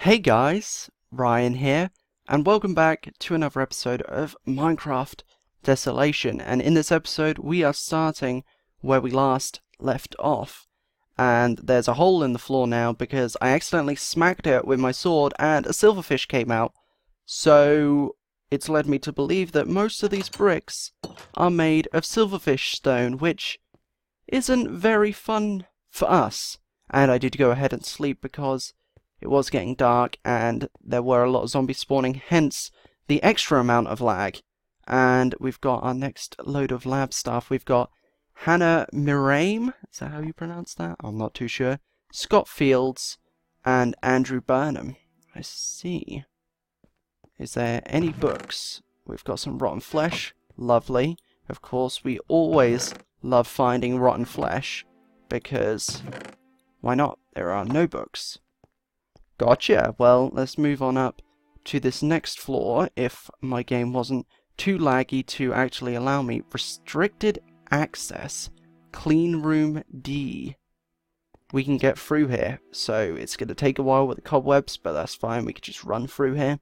Hey guys, Ryan here, and welcome back to another episode of Minecraft Desolation. And in this episode, we are starting where we last left off. And there's a hole in the floor now because I accidentally smacked it with my sword and a silverfish came out. So it's led me to believe that most of these bricks are made of silverfish stone, which isn't very fun for us. And I did go ahead and sleep because it was getting dark and there were a lot of zombies spawning, hence the extra amount of lag. And we've got our next load of lab stuff. We've got Hannah Miraim, is that how you pronounce that? I'm not too sure. Scott Fields and Andrew Burnham. I see. Is there any books? We've got some rotten flesh. Lovely. Of course, we always love finding rotten flesh because why not? There are no books. Gotcha. Well, let's move on up to this next floor, if my game wasn't too laggy to actually allow me. Restricted access. Clean room D. We can get through here, so it's going to take a while with the cobwebs, but that's fine. We can just run through here.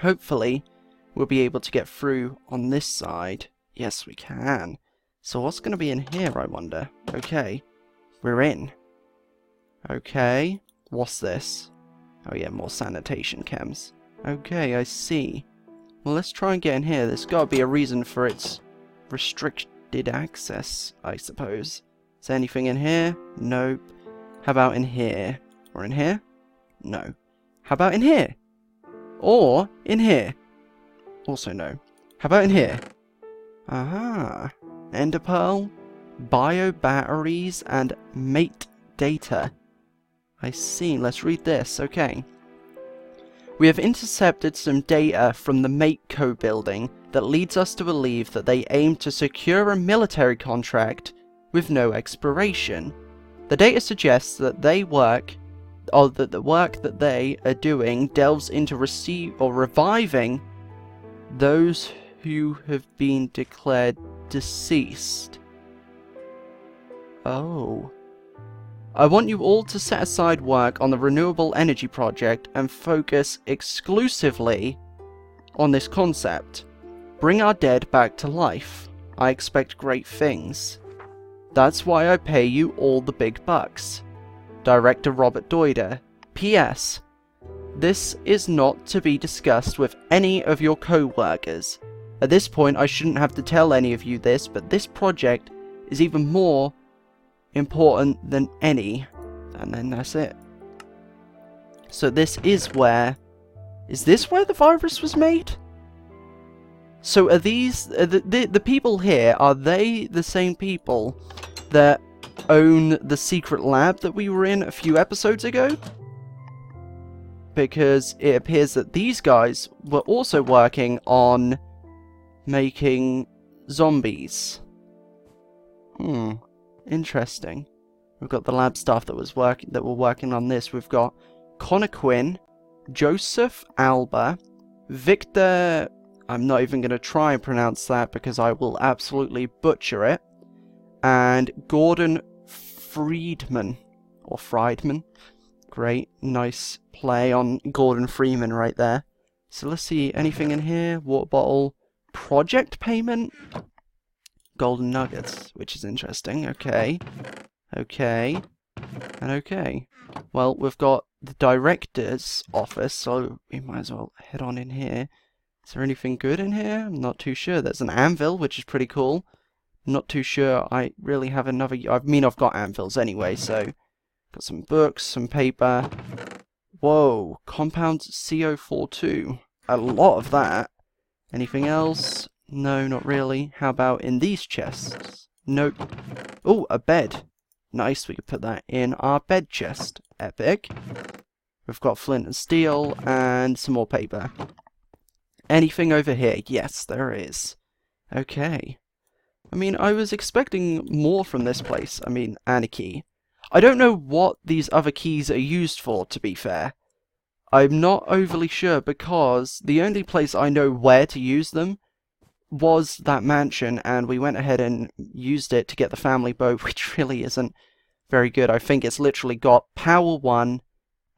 Hopefully, we'll be able to get through on this side. Yes, we can. So what's going to be in here, I wonder? Okay, we're in. Okay, what's this? Oh yeah, more sanitation chems. Okay, I see. Well, let's try and get in here. There's got to be a reason for its restricted access, I suppose. Is there anything in here? Nope. How about in here? Or in here? No. How about in here? Or in here? Also no. How about in here? Aha. Ender pearl, bio batteries, and mate data. I see. Let's read this. Okay. We have intercepted some data from the Mateco building that leads us to believe that they aim to secure a military contract with no expiration. The data suggests that the work that they are doing delves into reviving those who have been declared deceased. Oh. I want you all to set aside work on the renewable energy project and focus exclusively on this concept. Bring our dead back to life. I expect great things. That's why I pay you all the big bucks. Director Robert Doider. P.S. This is not to be discussed with any of your co-workers. At this point, I shouldn't have to tell any of you this, but this project is even more important than any. And then that's it. So this is where... Is this where the virus was made? So are these... the people here, are they the same people that own the secret lab that we were in a few episodes ago? Because it appears that these guys were also working on making zombies. Interesting. We've got the lab staff that were working on this. We've got Connor Quinn, Joseph Alba, Victor. I'm not even going to try and pronounce that because I will absolutely butcher it. And Gordon Friedman or Friedman. Great, nice play on Gordon Freeman right there. So let's see, anything in here? Water bottle, project payment. Golden nuggets, which is interesting. Okay. Okay. And okay. Well, we've got the director's office, so we might as well head on in here. Is there anything good in here? I'm not too sure. There's an anvil, which is pretty cool. I'm not too sure I really have another... I mean, I've got anvils anyway, so... Got some books, some paper. Whoa. Compound CO42. A lot of that. Anything else? No, not really. How about in these chests? Nope. Oh, a bed. Nice, we could put that in our bed chest. Epic. We've got flint and steel and some more paper. Anything over here? Yes, there is. Okay. I mean, I was expecting more from this place. I mean, and a key. I don't know what these other keys are used for, to be fair. I'm not overly sure because the only place I know where to use them was that mansion, and we went ahead and used it to get the family boat, which really isn't very good. I think it's literally got power 1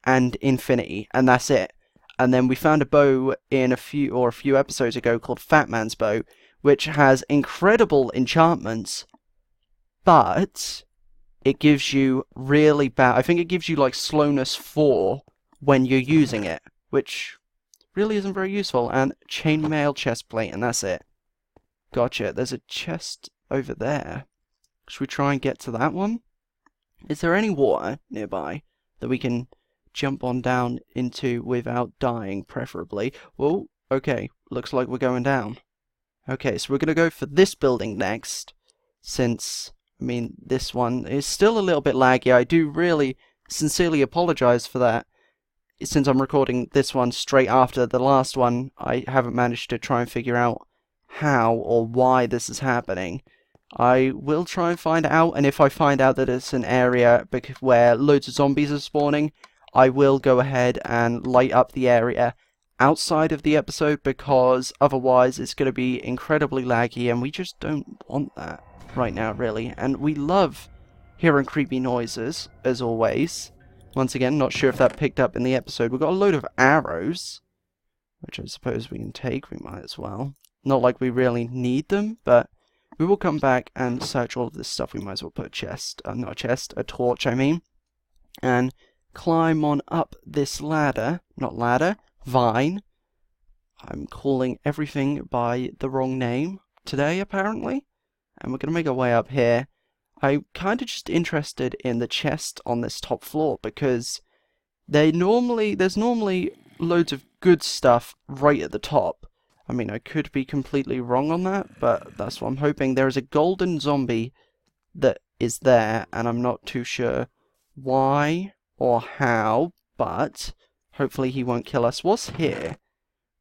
and infinity, and that's it. And then we found a bow in a few episodes ago called Fat Man's Bow, which has incredible enchantments, but it gives you really bad... I think it gives you like slowness 4 when you're using it, which really isn't very useful. And chainmail chestplate, and that's it. Gotcha. There's a chest over there. Should we try and get to that one? Is there any water nearby that we can jump on down into without dying, preferably? Well, okay. Looks like we're going down. Okay, so we're going to go for this building next, since, I mean, this one is still a little bit laggy. I do really sincerely apologize for that. Since I'm recording this one straight after the last one, I haven't managed to try and figure out how or why this is happening. I will try and find out, and if I find out that it's an area where loads of zombies are spawning, I will go ahead and light up the area outside of the episode, because otherwise it's going to be incredibly laggy, and we just don't want that right now, really. And we love hearing creepy noises, as always. Once again, not sure if that picked up in the episode. We've got a load of arrows, which I suppose we can take. We might as well. Not like we really need them, but we will come back and search all of this stuff. We might as well put a chest, not a chest, a torch, I mean, and climb on up this ladder, not ladder, vine. I'm calling everything by the wrong name today, apparently, and we're going to make our way up here. I'm kind of just interested in the chest on this top floor, because there's normally loads of good stuff right at the top. I mean, I could be completely wrong on that, but that's what I'm hoping. There is a golden zombie that is there, and I'm not too sure why or how, but hopefully he won't kill us. What's here?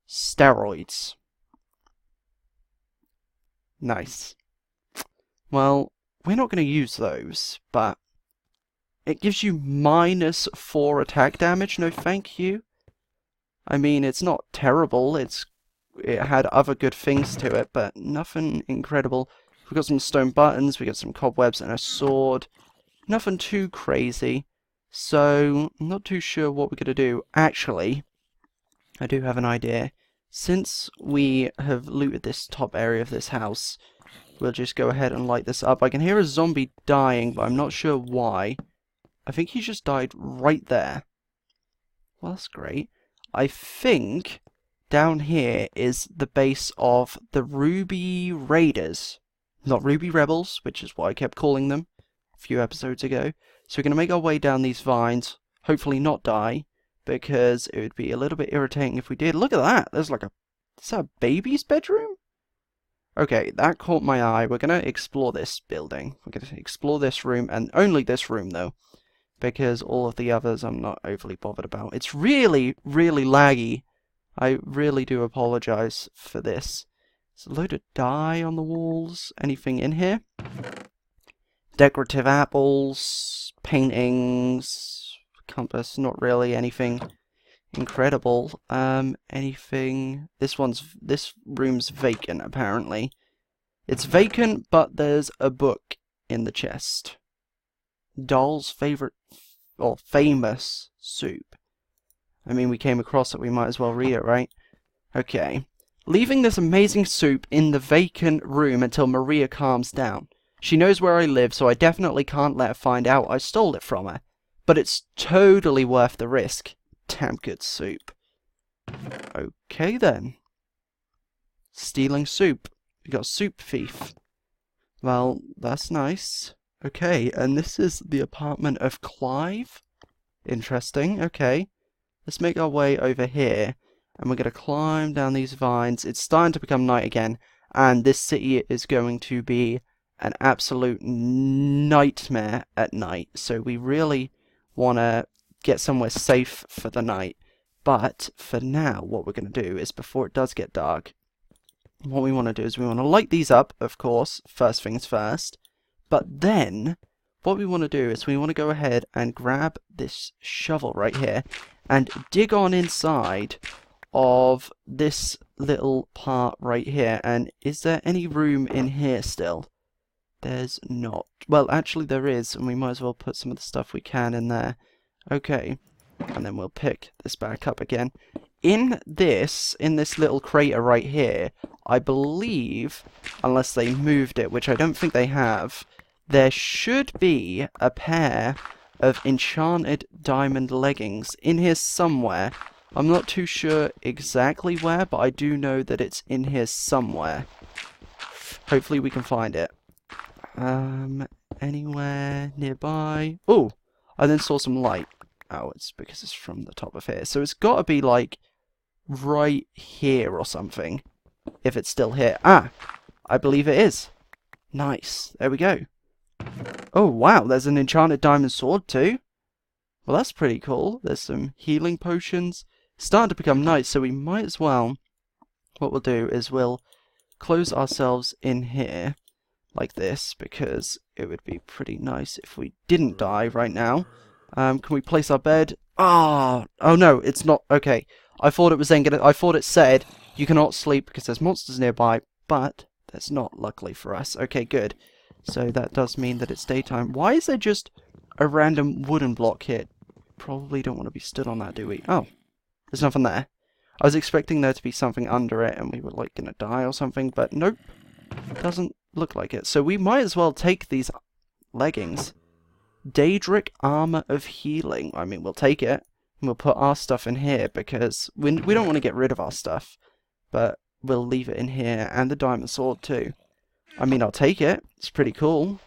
Steroids. Nice. Well, we're not going to use those, but it gives you -4 attack damage. No thank you. I mean, it's not terrible. It had other good things to it, but nothing incredible. We've got some stone buttons, we got some cobwebs and a sword. Nothing too crazy. So, I'm not too sure what we're going to do. Actually, I do have an idea. Since we have looted this top area of this house, we'll just go ahead and light this up. I can hear a zombie dying, but I'm not sure why. I think he just died right there. Well, that's great. I think down here is the base of the Ruby Raiders. Not Ruby Rebels, which is what I kept calling them a few episodes ago. So we're going to make our way down these vines, hopefully not die, because it would be a little bit irritating if we did. Look at that! There's like is that a baby's bedroom? Okay, that caught my eye. We're going to explore this building. We're going to explore this room, and only this room, though, because all of the others I'm not overly bothered about. It's really, really laggy. I really do apologize for this. There's a load of dye on the walls. Anything in here? Decorative apples, paintings, compass, not really anything incredible. Anything... This room's vacant, apparently. It's vacant, but there's a book in the chest. Doll's favorite, or famous soup. I mean, we came across it, we might as well read it, right? Okay. Leaving this amazing soup in the vacant room until Maria calms down. She knows where I live, so I definitely can't let her find out I stole it from her. But it's totally worth the risk. Damn good soup. Okay, then. Stealing soup. We got soup thief. Well, that's nice. Okay, and this is the apartment of Clive? Interesting, okay. Let's make our way over here, and we're going to climb down these vines. It's starting to become night again, and this city is going to be an absolute nightmare at night. So we really want to get somewhere safe for the night. But for now, what we're going to do is, before it does get dark, what we want to do is we want to light these up, of course, first things first. But then, what we want to do is we want to go ahead and grab this shovel right here and dig on inside of this little part right here. And is there any room in here still? There's not. Well, actually there is, and we might as well put some of the stuff we can in there. Okay, And then we'll pick this back up again. In this little crater right here, I believe, unless they moved it, which I don't think they have, there should be a pair of enchanted diamond leggings in here somewhere. I'm not too sure exactly where, but I do know that it's in here somewhere. Hopefully we can find it. Anywhere nearby? Oh, I then saw some light. Oh, it's because it's from the top of here. So it's got to be, like, right here or something. If it's still here. Ah! I believe it is. Nice. There we go. Oh, wow. There's an enchanted diamond sword, too. Well, that's pretty cool. There's some healing potions. Starting to become nice, so we might as well... What we'll do is we'll close ourselves in here. Like this, because it would be pretty nice if we didn't die right now. Can we place our bed? Oh no, it's not. Okay, I thought it was then I thought it said you cannot sleep because there's monsters nearby, but there's not, luckily for us. Okay, good. So that does mean that it's daytime. Why is there just a random wooden block here? Probably don't want to be stood on that, do we? Oh, there's nothing there. I was expecting there to be something under it and we were like gonna die or something, but nope. Doesn't look like it. So we might as well take these leggings. Daedric Armor of Healing. I mean, we'll take it. And we'll put our stuff in here because we don't want to get rid of our stuff. But we'll leave it in here. And the diamond sword too. I mean, I'll take it. It's pretty cool.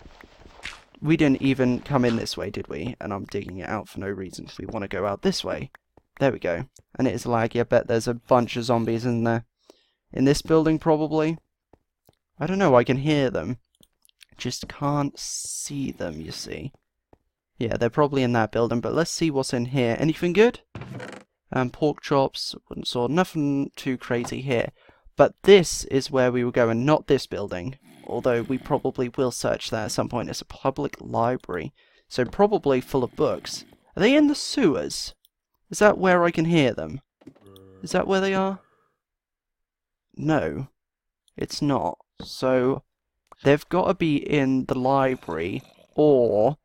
We didn't even come in this way, did we? And I'm digging it out for no reason. We want to go out this way. There we go. And it is laggy. I bet there's a bunch of zombies in there. In this building, probably. I don't know, I can hear them. Just can't see them, you see. Yeah, they're probably in that building, but let's see what's in here. Anything good? Pork chops, wooden sword, nothing too crazy here. But this is where we were going, not this building. Although we probably will search that at some point. It's a public library, so probably full of books. Are they in the sewers? Is that where I can hear them? Is that where they are? No, it's not. So, they've got to be in the library, or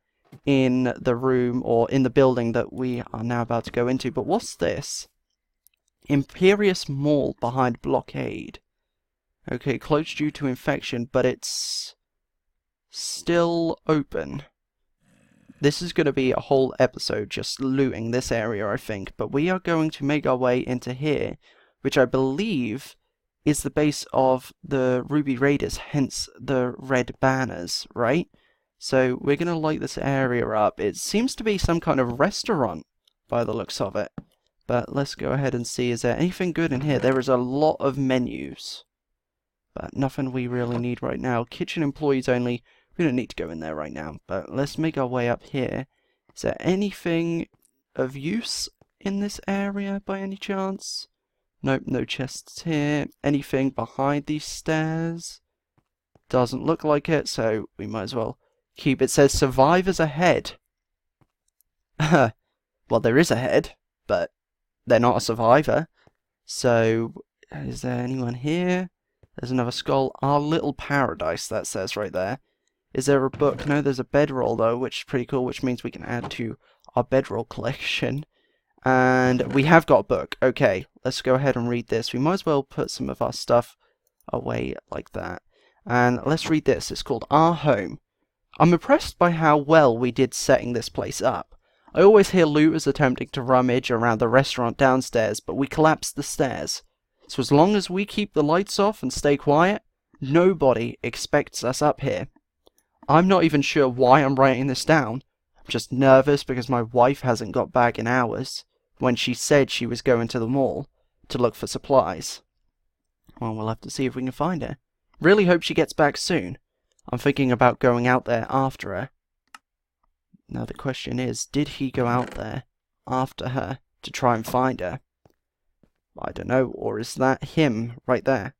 in the room, or in the building that we are now about to go into. But what's this? Imperious Mall behind blockade. Okay, closed due to infection, but it's still open. This is going to be a whole episode just looting this area, I think. But we are going to make our way into here, which I believe is the base of the Ruby Raiders, hence the red banners, right? So we're going to light this area up. It seems to be some kind of restaurant by the looks of it. But let's go ahead and see, is there anything good in here? There is a lot of menus, but nothing we really need right now. Kitchen employees only. We don't need to go in there right now, but let's make our way up here. Is there anything of use in this area by any chance? Nope, no chests here. Anything behind these stairs? Doesn't look like it, so we might as well keep. It says survivors ahead. Well, there is a head, but they're not a survivor. So, is there anyone here? There's another skull. Our little paradise, that says right there. Is there a book? No, there's a bedroll, though, which is pretty cool, which means we can add to our bedroll collection. And we have got a book. Okay, let's go ahead and read this. We might as well put some of our stuff away like that. And let's read this. It's called Our Home. I'm impressed by how well we did setting this place up. I always hear looters attempting to rummage around the restaurant downstairs, but we collapsed the stairs. So as long as we keep the lights off and stay quiet, nobody expects us up here. I'm not even sure why I'm writing this down. I'm just nervous because my wife hasn't got back in hours, when she said she was going to the mall to look for supplies. Well, we'll have to see if we can find her. Really hope she gets back soon. I'm thinking about going out there after her. Now the question is, did he go out there after her to try and find her? I don't know, or is that him right there?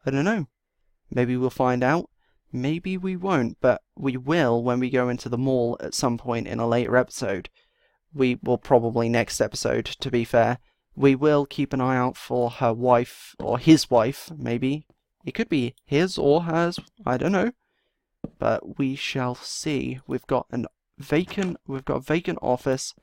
I don't know. Maybe we'll find out. Maybe we won't, but we will when we go into the mall at some point in a later episode. We will probably next episode, to be fair. We will keep an eye out for her wife, or his wife, maybe. It could be his or hers, I don't know. But we shall see. We've got a vacant office.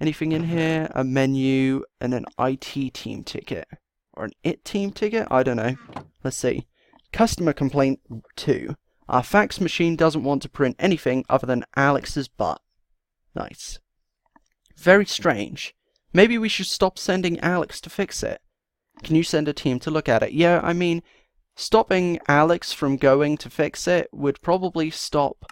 Anything in here? A menu and an IT team ticket. Or an IT team ticket? I don't know. Let's see. Customer complaint 2. Our fax machine doesn't want to print anything other than Alex's butt. Nice. Very strange. Maybe we should stop sending Alex to fix it. Can you send a team to look at it? Yeah, I mean, stopping Alex from going to fix it would probably stop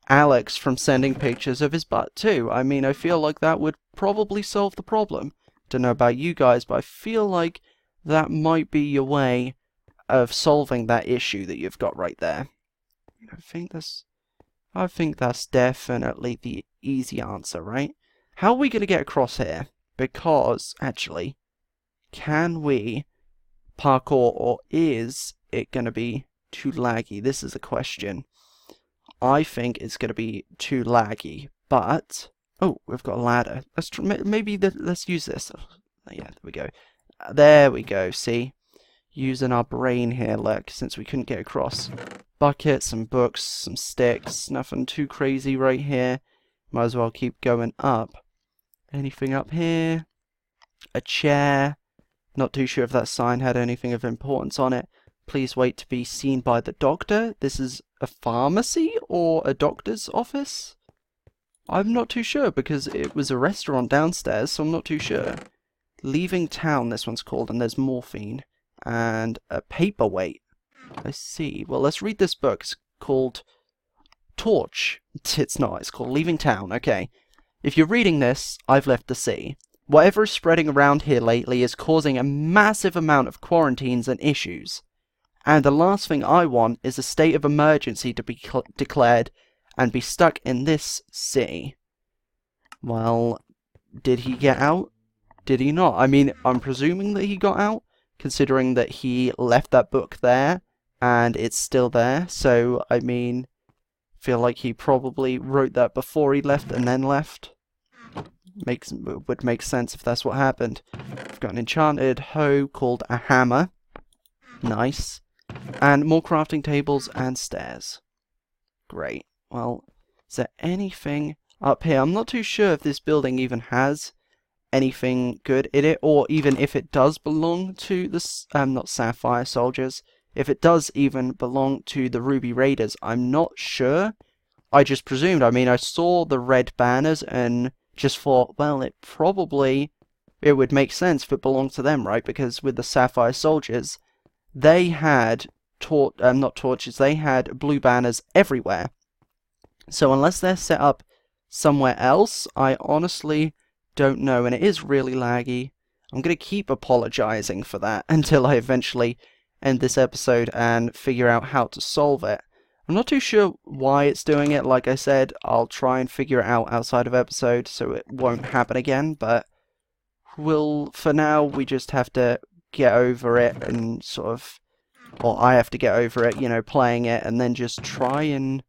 Alex from sending pictures of his butt too. I mean, I feel like that would probably solve the problem. Don't know about you guys, but I feel like that might be your way of solving that issue that you've got right there. I think that's definitely the easy answer, right? How are we going to get across here? Because, actually, can we parkour, or is it going to be too laggy? This is a question. I think it's going to be too laggy, but... Oh, we've got a ladder. Let's use this. Yeah, there we go. There we go, see? Using our brain here, look, since we couldn't get across. Buckets, some books, some sticks, nothing too crazy right here. Might as well keep going up. Anything up here? A chair. Not too sure if that sign had anything of importance on it. Please wait to be seen by the doctor. This is a pharmacy or a doctor's office? I'm not too sure because it was a restaurant downstairs, so I'm not too sure. Leaving town, this one's called, and there's morphine. And a paperweight. I see. Well, let's read this book. It's called Torch. It's not. It's called Leaving Town. Okay. If you're reading this, I've left the sea. Whatever is spreading around here lately is causing a massive amount of quarantines and issues. And the last thing I want is a state of emergency to be declared and be stuck in this sea. Well, did he get out? Did he not? I mean, I'm presuming that he got out, considering that he left that book there, and it's still there. So, I mean, feel like he probably wrote that before he left and then left. Would make sense if that's what happened. We've got an enchanted hoe called a hammer. Nice. And more crafting tables and stairs. Great. Well, is there anything up here? I'm not too sure if this building even has anything good in it, or even if it does belong to the not Sapphire Soldiers, if it does even belong to the Ruby Raiders. I'm not sure. I just presumed. I mean, I saw the red banners and just thought, well, it would make sense if it belonged to them, right? Because with the Sapphire Soldiers, they had not torches, they had blue banners everywhere. So unless they're set up somewhere else, I honestly don't know, and it is really laggy. I'm going to keep apologizing for that until I eventually end this episode and figure out how to solve it. I'm not too sure why it's doing it. Like I said, I'll try and figure it out outside of episode so it won't happen again, but for now, we just have to get over it and sort of, or I have to get over it, you know, playing it, and then just try and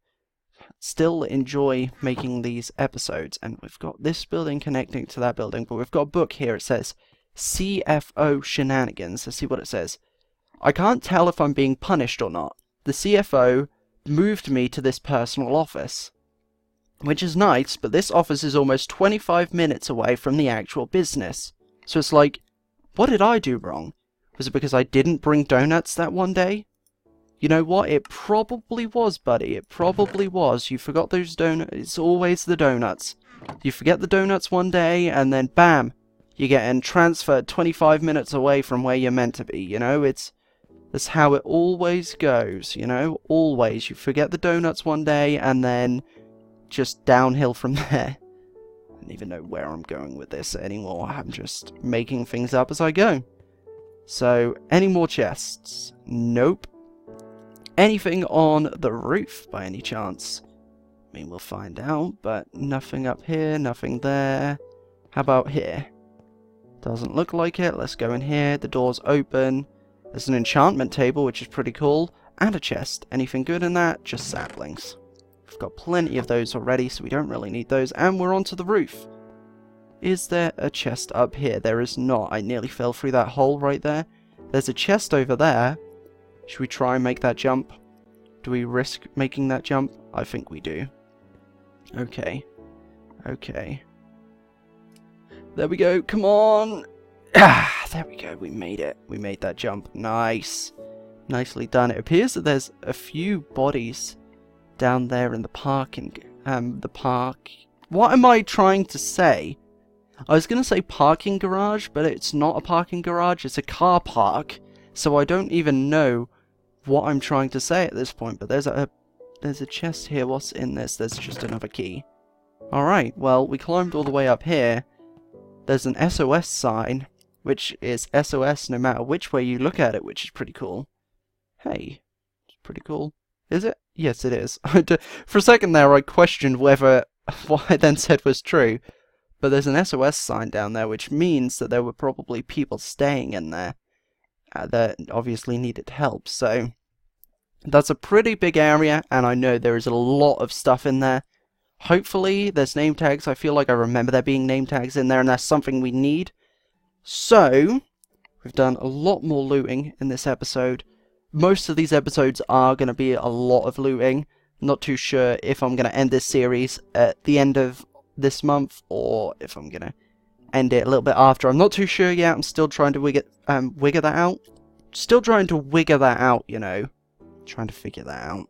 still enjoy making these episodes. And we've got this building connecting to that building, but we've got a book here. It says CFO Shenanigans. Let's see what it says. I can't tell if I'm being punished or not. The CFO moved me to this personal office, which is nice, but this office is almost 25 minutes away from the actual business. So it's like, what did I do wrong? Was it because I didn't bring donuts that one day? You know what? It probably was, buddy. It probably was. You forgot those donuts. It's always the donuts. You forget the donuts one day, and then bam, you're getting transferred 25 minutes away from where you're meant to be. You know, that's how it always goes. You know, always. You forget the donuts one day, and then just downhill from there. I don't even know where I'm going with this anymore. I'm just making things up as I go. So, any more chests? Nope. Anything on the roof, by any chance? I mean, we'll find out, but nothing up here, nothing there. How about here? Doesn't look like it. Let's go in here. The door's open. There's an enchantment table, which is pretty cool, and a chest. Anything good in that? Just saplings. We've got plenty of those already, so we don't really need those, and we're onto the roof. Is there a chest up here? There is not. I nearly fell through that hole right there. There's a chest over there. Should we try and make that jump? Do we risk making that jump? I think we do. Okay. Okay. There we go. Come on. Ah, there we go. We made it. We made that jump. Nice. Nicely done. It appears that there's a few bodies down there in the parking, the park. What am I trying to say? I was going to say parking garage, but it's not a parking garage. It's a car park. So I don't even know what I'm trying to say at this point. But there's a chest here. What's in this? There's just another key. Alright, well, we climbed all the way up here. There's an SOS sign, which is SOS no matter which way you look at it, which is pretty cool. Hey, it's pretty cool. Is it? Yes, it is. For a second there, I questioned whether what I then said was true. But there's an SOS sign down there, which means that there were probably people staying in there that obviously needed help. So that's a pretty big area, and I know there is a lot of stuff in there. Hopefully there's name tags. I feel like I remember there being name tags in there, and that's something we need. So we've done a lot more looting in this episode. Most of these episodes are going to be a lot of looting. Not too sure if I'm going to end this series at the end of this month, or if I'm going to end it a little bit after. I'm not too sure yet. I'm still trying to wiggle that out. Still trying to wiggle that out, you know. Trying to figure that out.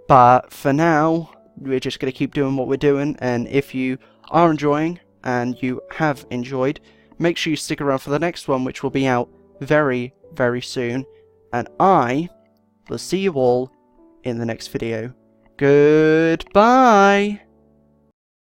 But for now, we're just going to keep doing what we're doing. And if you are enjoying, and you have enjoyed, make sure you stick around for the next one, which will be out very, very soon. And I will see you all in the next video. Goodbye!